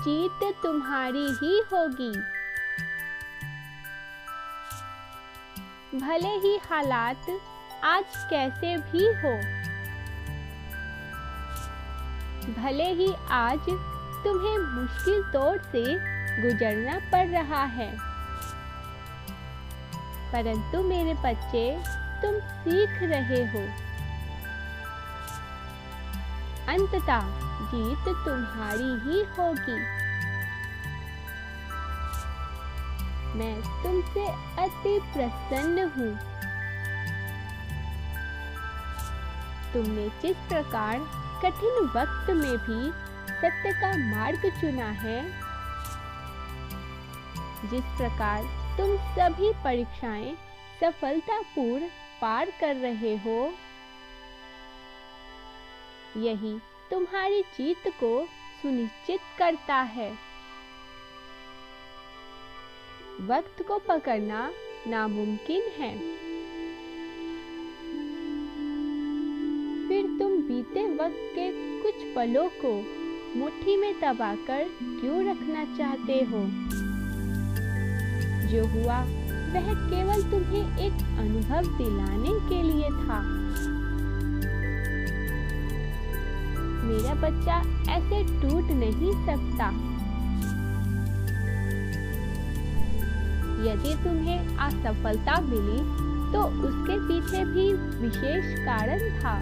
जीत तुम्हारी ही होगी। भले ही हालात आज कैसे भी हो, भले ही आज तुम्हें मुश्किल दौर से गुजरना पड़ रहा है, परंतु मेरे बच्चे तुम सीख रहे हो। अंततः जीत तुम्हारी ही होगी। मैं तुमसे अति प्रसन्न हूँ। तुमने जिस प्रकार कठिन वक्त में भी सत्य का मार्ग चुना है, जिस प्रकार तुम सभी परीक्षाएं सफलतापूर्वक पार कर रहे हो, यही तुम्हारी जीत को सुनिश्चित करता है। वक्त को पकड़ना नामुमकिन है, फिर तुम बीते वक्त के कुछ पलों को मुट्ठी में दबाकर क्यों रखना चाहते हो? जो हुआ वह केवल तुम्हें एक अनुभव दिलाने के लिए था। मेरा बच्चा ऐसे टूट नहीं सकता। यदि तुम्हें असफलता मिली तो उसके पीछे भी विशेष कारण था।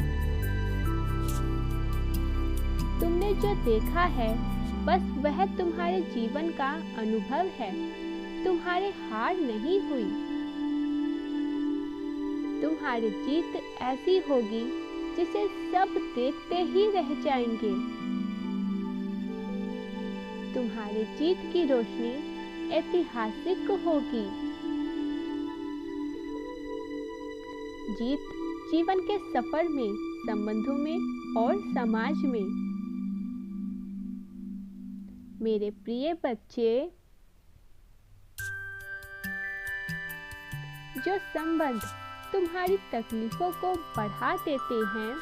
तुमने जो देखा है बस वह तुम्हारे जीवन का अनुभव है, तुम्हारी हार नहीं हुई। तुम्हारी जीत ऐसी होगी जिसे सब देखते ही रह जाएंगे। तुम्हारी जीत की रोशनी ऐतिहासिक होगी। जीत जीवन के सफर में, संबंधों में और समाज में। मेरे प्रिय बच्चे, जो संबंध तुम्हारी तकलीफों को बढ़ा देते हैं,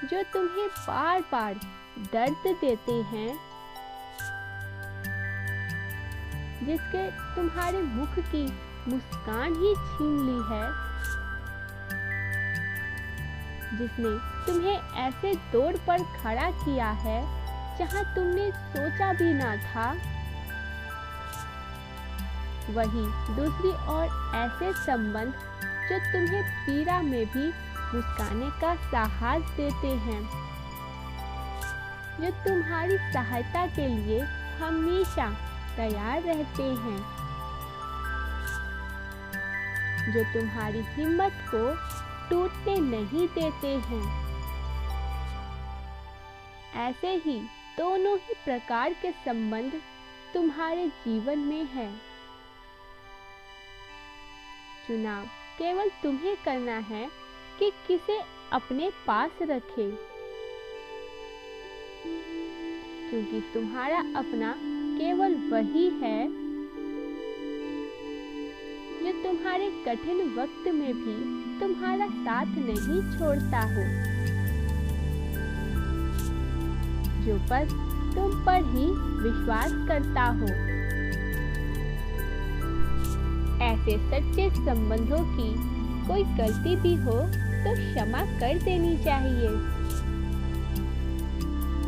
जो तुम्हें बार बार दर्द देते हैं, जिसके तुम्हारे मुख की मुस्कान ही छीन ली है, जिसने तुम्हें ऐसे दौर पर खड़ा किया है जहां तुमने सोचा भी ना था, वही दूसरी ओर ऐसे संबंध जो तुम्हें पीड़ा में भी मुस्काने का साहस देते हैं, जो तुम्हारी सहायता के लिए हमेशा तैयार रहते हैं, जो तुम्हारी हिम्मत को टूटने नहीं देते हैं। ऐसे ही दोनों ही प्रकार के संबंध तुम्हारे जीवन में है। चुनाव केवल तुम्हें करना है कि किसे अपने पास रखे, क्योंकि तुम्हारा अपना केवल वही है जो तुम्हारे कठिन वक्त में भी तुम्हारा साथ नहीं छोड़ता हो, जो बस तुम पर ही विश्वास करता हो। ऐसे सच्चे संबंधों की कोई गलती भी हो तो क्षमा कर देनी चाहिए,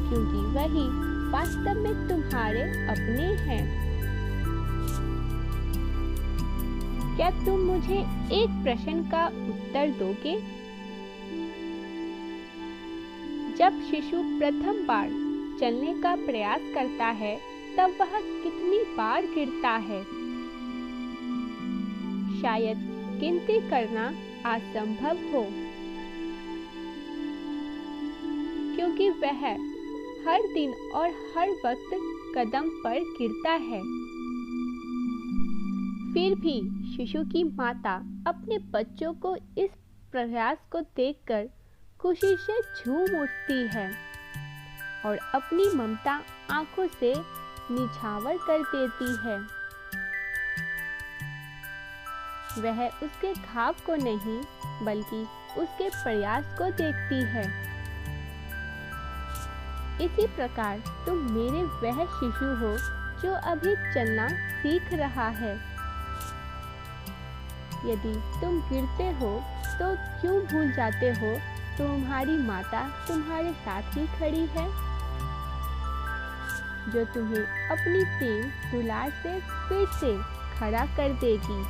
क्योंकि वही वास्तव में तुम्हारे अपने हैं। क्या तुम मुझे एक प्रश्न का उत्तर दोगे? जब शिशु प्रथम बार चलने का प्रयास करता है तब वह कितनी बार गिरता है? शायद गिनती करना असंभव हो, क्योंकि वह हर दिन और हर वक्त कदम पर गिरता है। फिर भी शिशु की माता अपने बच्चों को इस प्रयास को देखकर खुशी से झूम उठती है और अपनी ममता आंखों से निछावर कर देती है। वह उसके घाव को नहीं बल्कि उसके प्रयास को देखती है। इसी प्रकार तुम मेरे वह शिशु हो जो अभी चलना सीख रहा है। यदि तुम गिरते हो तो क्यों भूल जाते हो तुम्हारी माता तुम्हारे साथ ही खड़ी है, जो तुम्हें अपनी प्रेम दुलार से फिर से खड़ा कर देगी।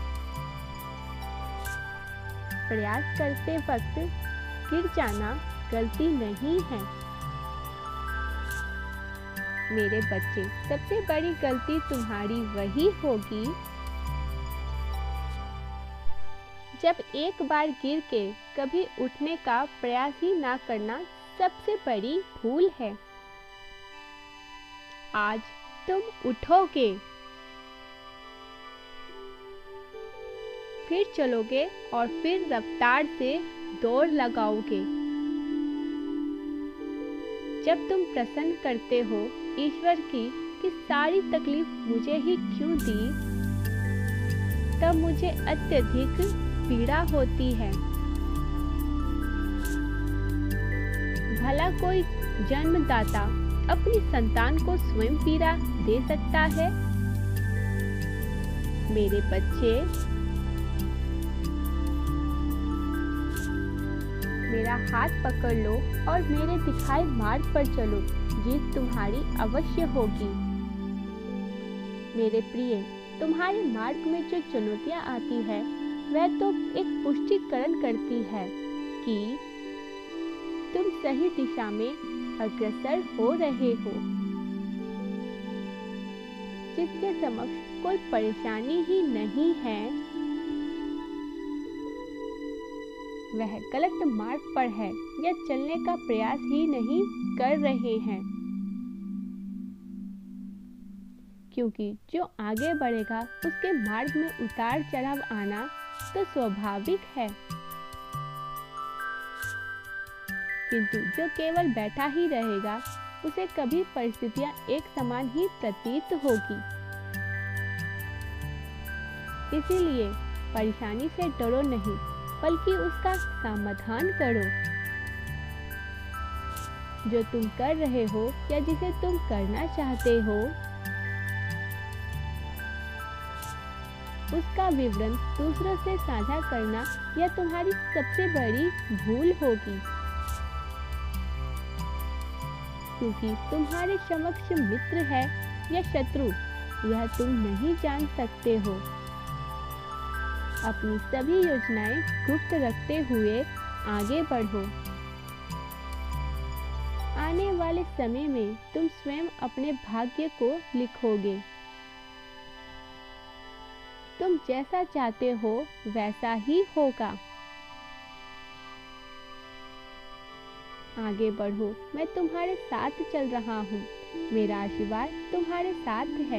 प्रयास करते वक्त गिर जाना गलती नहीं है मेरे बच्चे। सबसे बड़ी गलती तुम्हारी वही होगी जब एक बार गिर के कभी उठने का प्रयास ही ना करना सबसे बड़ी भूल है। आज तुम उठोगे, फिर चलोगे और फिर रफ्तार से दौड़ लगाओगे। जब तुम प्रश्न करते हो ईश्वर की कि सारी तकलीफ मुझे ही क्यों दी, तब मुझे अत्यधिक पीड़ा होती है। भला कोई जन्मदाता अपनी संतान को स्वयं पीड़ा दे सकता है? मेरे बच्चे, मेरा हाथ पकड़ लो और मेरे दिखाए मार्ग पर चलो, जीत तुम्हारी अवश्य होगी। मेरे प्रिय, तुम्हारे मार्ग में जो चुनौतियां आती है वह तो एक पुष्टिकरण करती है कि तुम सही दिशा में अग्रसर हो रहे हो। जिसके समक्ष कोई परेशानी ही नहीं है वह गलत मार्ग पर है या चलने का प्रयास ही नहीं कर रहे हैं, क्योंकि जो आगे बढ़ेगा उसके मार्ग में उतार चढ़ाव आना तो स्वाभाविक है, किंतु जो केवल बैठा ही रहेगा उसे कभी परिस्थितियां एक समान ही प्रतीत होगी। इसीलिए परेशानी से डरो नहीं, बल्कि उसका समाधान करो। जो तुम कर रहे हो या जिसे तुम करना चाहते हो उसका विवरण दूसरों से साझा करना यह तुम्हारी सबसे बड़ी भूल होगी, क्योंकि तुम्हारे समक्ष मित्र है या शत्रु यह तुम नहीं जान सकते हो। अपनी सभी योजनाएं गुप्त रखते हुए आगे बढ़ो। आने वाले समय में तुम स्वयं अपने भाग्य को लिखोगे। तुम जैसा चाहते हो वैसा ही होगा। आगे बढ़ो, मैं तुम्हारे साथ चल रहा हूँ। मेरा आशीर्वाद तुम्हारे साथ है।